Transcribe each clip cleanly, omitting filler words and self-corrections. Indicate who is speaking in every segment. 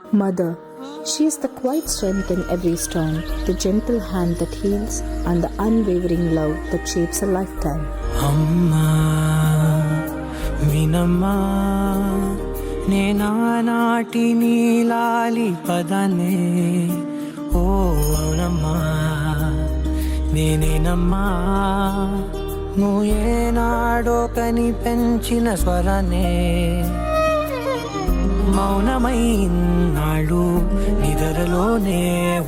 Speaker 1: Mother, she is the quiet strength in every storm, the gentle hand that heals, and the unwavering love that shapes a lifetime.
Speaker 2: Amma, vinamma, నేనానాటి నీలాలి పదనే ఓ అవునమ్మా నేనేనమ్మా నువ్వు ఏనాడో కని పెంచిన స్వరనే మౌనమై నాడు నిద్రలోనే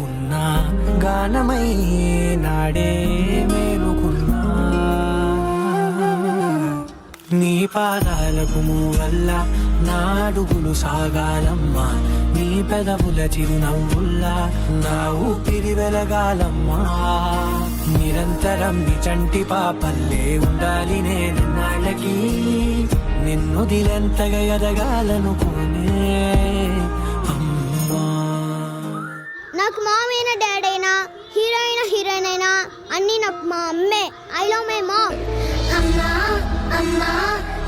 Speaker 2: ఉన్నా గానమై నాడే మేలుకున్నా నీ పాదాలకు మూవల్లా నా అడుగులు సాగాలమ్మా నీ పెదవుల చిరునవ్వుల్లా నా ఊపిరి వెలగాలమ్మా నిరంతరం నీ చంటి పాపల్లే ఉండాలి నేను నాళ్ళకి నిన్ను దిలెంతగా ఎదగాలనుకోనే అమ్మా.
Speaker 3: నాకు మామ్ అయినా డాడ్ అయినా హీరోయిన్ అయినా అన్నీ నాకు మా అమ్మే. I love my mom. అమ్మా అమ్మా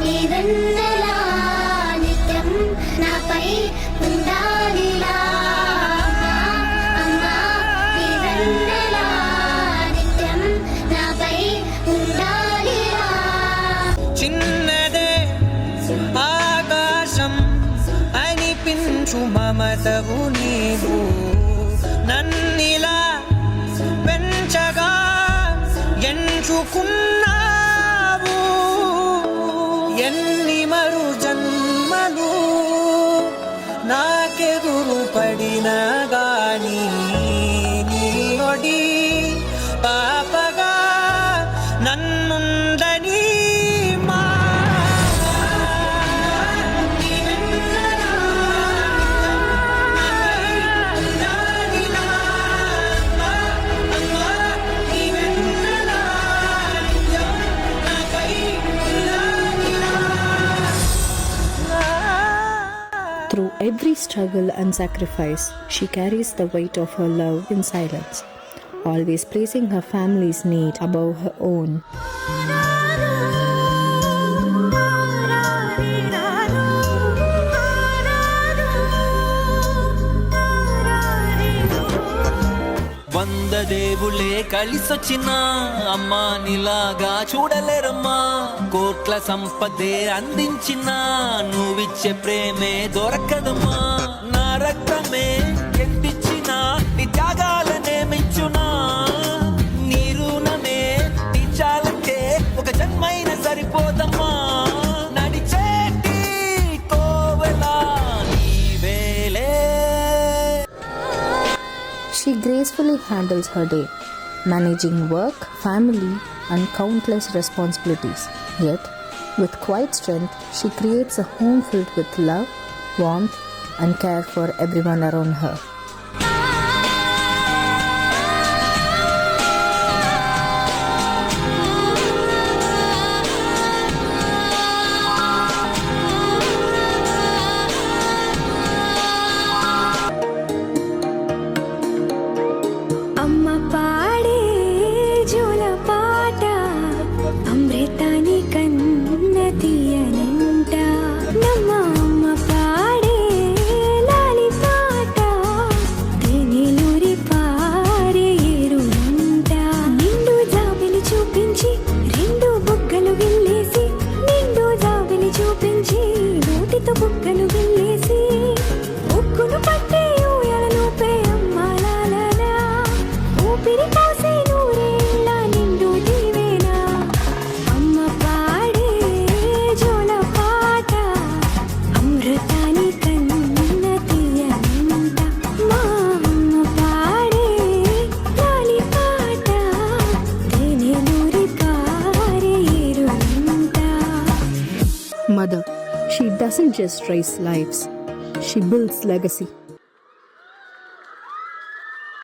Speaker 3: నీ వెన్నెలా నిత్యం నాపై ఉండాలిలా. అమ్మా నీ వెన్నెలా నిత్యం నాపై ఉండాలిలా.
Speaker 2: చిన్నదే ఆకాశం అనిపించు మమతవు నీవు నన్నిలా పెంచగా ఎంచుకున్నావు ఎన్ని మరు జన్మలు నాకెదురు పడిన గాని నీ ఒడి పాపగా నన్నుందని
Speaker 1: Through every struggle and sacrifice, she carries the weight of her love in silence, always placing her family's need above her own.
Speaker 4: వంద దేవులే కలిసొచ్చిన అమ్మా నీలాగా చూడలేరమ్మా కోట్ల సంపదే అందించిన నువ్విచ్చే ప్రేమే దొరకదమ్మా నా రక్తమే ఎండిచ్చిన నీ త్యాగాలనే మెచ్చునా నీ రుణమే తీర్చాలంటే ఒక జన్మైన సరిపోదమ్మా నడిచేటి కోవెలా నీవేలే.
Speaker 1: She gracefully handles her day, managing work, family, and countless responsibilities. Yet, with quiet strength, she creates a home filled with love, warmth, and care for everyone around her. Mother, she doesn't just raise lives, she builds legacy.